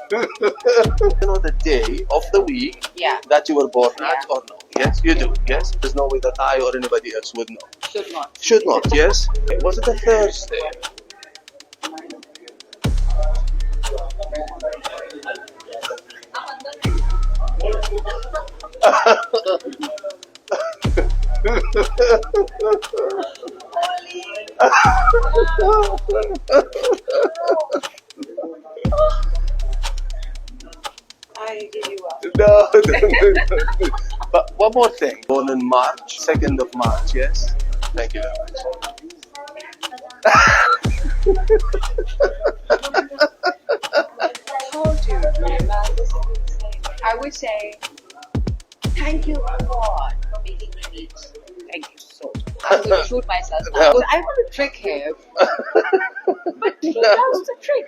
You know the day of the week Yeah. that you were born at Yeah. or no? Yes, you do. Yes, there's no way that I or anybody else would know. Should not. Should not. Yes. Was it a Thursday? I give you up. No, no. But one more thing. Born in March, 2nd of March. Yes. Thank you very much. Told you, Prima, this is insane. I would say, thank you, God, for making me meet. Thank you so much. I'm going to shoot myself now. I want to trick him, but he loves the trick.